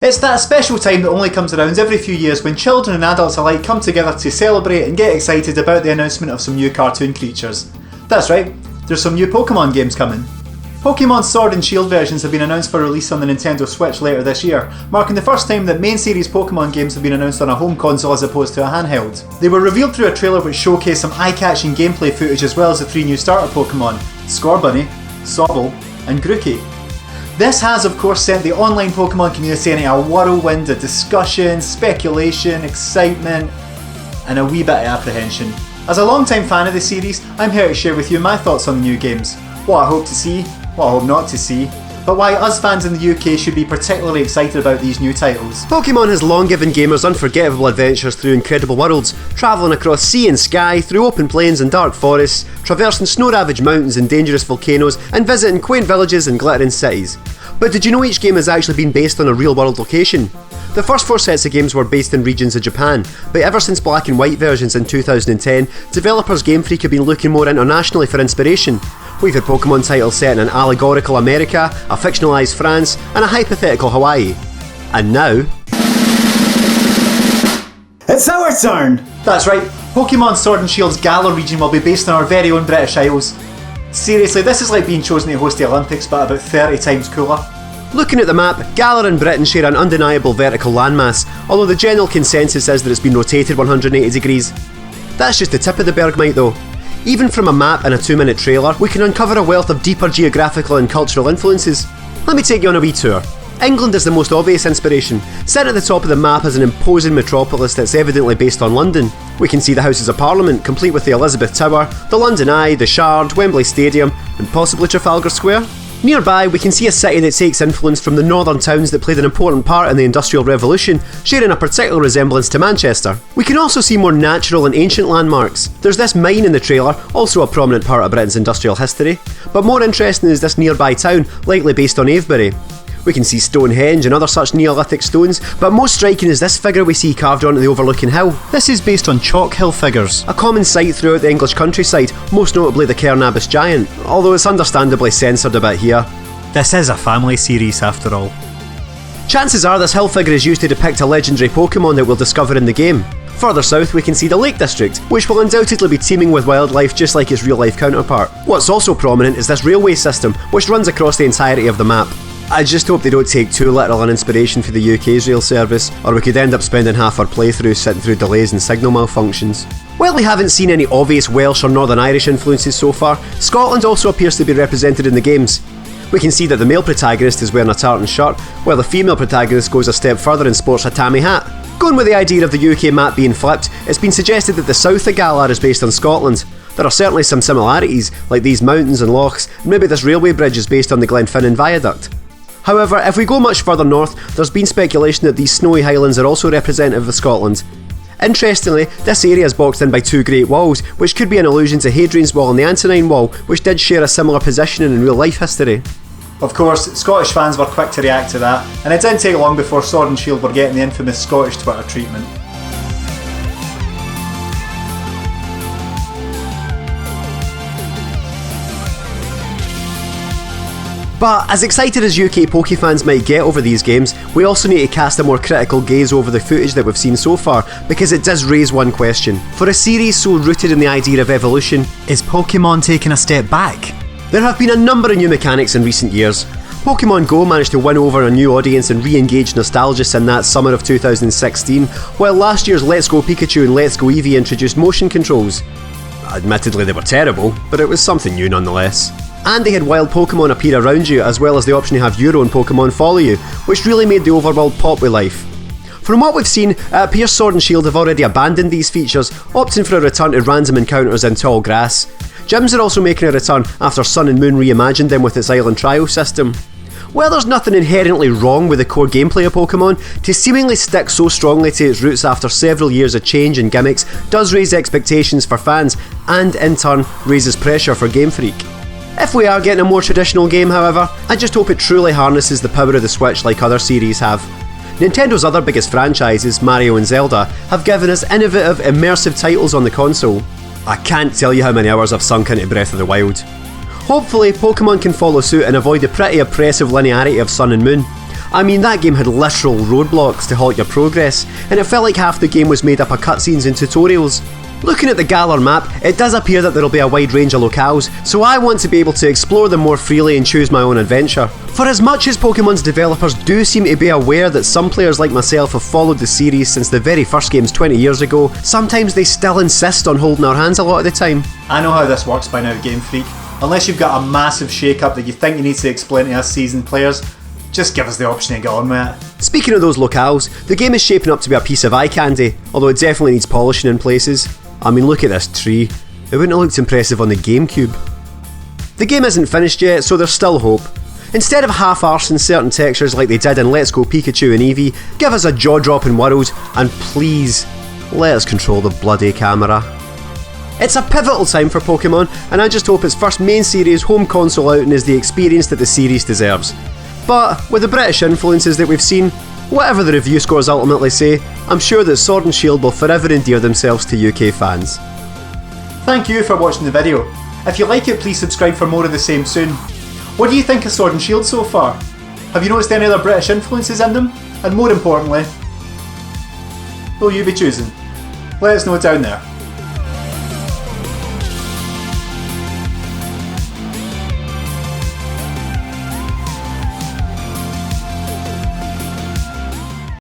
It's that special time that only comes around every few years when children and adults alike come together to celebrate and get excited about the announcement of some new cartoon creatures. That's right, there's some new Pokemon games coming. Pokemon Sword and Shield versions have been announced for release on the Nintendo Switch later this year, marking the first time that main series Pokemon games have been announced on a home console as opposed to a handheld. They were revealed through a trailer which showcased some eye-catching gameplay footage as well as the 3 new starter Pokemon, Scorbunny, Sobble and Grookey. This has of course sent the online Pokemon community into a whirlwind of discussion, speculation, excitement and a wee bit of apprehension. As a long-time fan of the series, I'm here to share with you my thoughts on the new games, what I hope to see, what I hope not to see, but why us fans in the UK should be particularly excited about these new titles. Pokemon has long given gamers unforgettable adventures through incredible worlds, travelling across sea and sky, through open plains and dark forests, traversing snow-ravaged mountains and dangerous volcanoes, and visiting quaint villages and glittering cities. But did you know each game has actually been based on a real-world location? The first 4 sets of games were based in regions of Japan, but ever since black and white versions in 2010, developers Game Freak have been looking more internationally for inspiration. We've had Pokemon titles set in an allegorical America, a fictionalised France, and a hypothetical Hawaii. And now... it's our turn! That's right, Pokemon Sword and Shield's Galar region will be based on our very own British Isles. Seriously, this is like being chosen to host the Olympics but about 30 times cooler. Looking at the map, Galar and Britain share an undeniable vertical landmass, although the general consensus is that it's been rotated 180 degrees. That's just the tip of the Bergmite though. Even from a map and a 2-minute trailer, we can uncover a wealth of deeper geographical and cultural influences. Let me take you on a wee tour. England is the most obvious inspiration. Sitting at the top of the map is an imposing metropolis that's evidently based on London. We can see the Houses of Parliament, complete with the Elizabeth Tower, the London Eye, the Shard, Wembley Stadium, and possibly Trafalgar Square. Nearby, we can see a city that takes influence from the northern towns that played an important part in the Industrial Revolution, sharing a particular resemblance to Manchester. We can also see more natural and ancient landmarks. There's this mine in the trailer, also a prominent part of Britain's industrial history. But more interesting is this nearby town, likely based on Avebury. We can see Stonehenge and other such Neolithic stones, but most striking is this figure we see carved onto the overlooking hill. This is based on chalk hill figures, a common sight throughout the English countryside, most notably the Cairnabas giant, although it's understandably censored a bit here. This is a family series after all. Chances are this hill figure is used to depict a legendary Pokemon that we'll discover in the game. Further south we can see the Lake District, which will undoubtedly be teeming with wildlife just like its real life counterpart. What's also prominent is this railway system, which runs across the entirety of the map. I just hope they don't take too literal an inspiration for the UK's rail service, or we could end up spending half our playthrough sitting through delays and signal malfunctions. While we haven't seen any obvious Welsh or Northern Irish influences so far, Scotland also appears to be represented in the games. We can see that the male protagonist is wearing a tartan shirt, while the female protagonist goes a step further and sports a tammy hat. Going with the idea of the UK map being flipped, it's been suggested that the south of Galar is based on Scotland. There are certainly some similarities, like these mountains and lochs, and maybe this railway bridge is based on the Glenfinnan Viaduct. However, if we go much further north, there's been speculation that these snowy highlands are also representative of Scotland. Interestingly, this area is boxed in by 2 great walls, which could be an allusion to Hadrian's Wall and the Antonine Wall, which did share a similar positioning in real life history. Of course, Scottish fans were quick to react to that, and it didn't take long before Sword and Shield were getting the infamous Scottish Twitter treatment. But as excited as UK Poke fans might get over these games, we also need to cast a more critical gaze over the footage that we've seen so far, because it does raise one question. For a series so rooted in the idea of evolution, is Pokemon taking a step back? There have been a number of new mechanics in recent years. Pokemon Go managed to win over a new audience and re-engage nostalgists in that summer of 2016, while last year's Let's Go Pikachu and Let's Go Eevee introduced motion controls. Admittedly they were terrible, but it was something new nonetheless. And they had wild Pokemon appear around you, as well as the option to have your own Pokemon follow you, which really made the overworld pop with life. From what we've seen, it appears Sword and Shield have already abandoned these features, opting for a return to random encounters in tall grass. Gyms are also making a return after Sun and Moon reimagined them with its island trial system. While there's nothing inherently wrong with the core gameplay of Pokemon, to seemingly stick so strongly to its roots after several years of change and gimmicks does raise expectations for fans, and in turn raises pressure for Game Freak. If we are getting a more traditional game, however, I just hope it truly harnesses the power of the Switch like other series have. Nintendo's other biggest franchises, Mario and Zelda, have given us innovative, immersive titles on the console. I can't tell you how many hours I've sunk into Breath of the Wild. Hopefully, Pokemon can follow suit and avoid the pretty oppressive linearity of Sun and Moon. I mean, that game had literal roadblocks to halt your progress, and it felt like half the game was made up of cutscenes and tutorials. Looking at the Galar map, it does appear that there will be a wide range of locales, so I want to be able to explore them more freely and choose my own adventure. For as much as Pokemon's developers do seem to be aware that some players like myself have followed the series since the very first games 20 years ago, sometimes they still insist on holding our hands a lot of the time. I know how this works by now, Game Freak. Unless you've got a massive shake-up that you think you need to explain to us seasoned players, just give us the option to get on with it. Speaking of those locales, the game is shaping up to be a piece of eye candy, although it definitely needs polishing in places. I mean, look at this tree. It wouldn't have looked impressive on the GameCube. The game isn't finished yet, so there's still hope. Instead of half-arsing certain textures like they did in Let's Go Pikachu and Eevee, give us a jaw-dropping world, and please, let us control the bloody camera. It's a pivotal time for Pokemon, and I just hope its first main series home console outing is the experience that the series deserves. But, with the British influences that we've seen, whatever the review scores ultimately say, I'm sure that Sword and Shield will forever endear themselves to UK fans. Thank you for watching the video. If you like it, please subscribe for more of the same soon. What do you think of Sword and Shield so far? Have you noticed any other British influences in them? And more importantly, who will you be choosing? Let us know down there.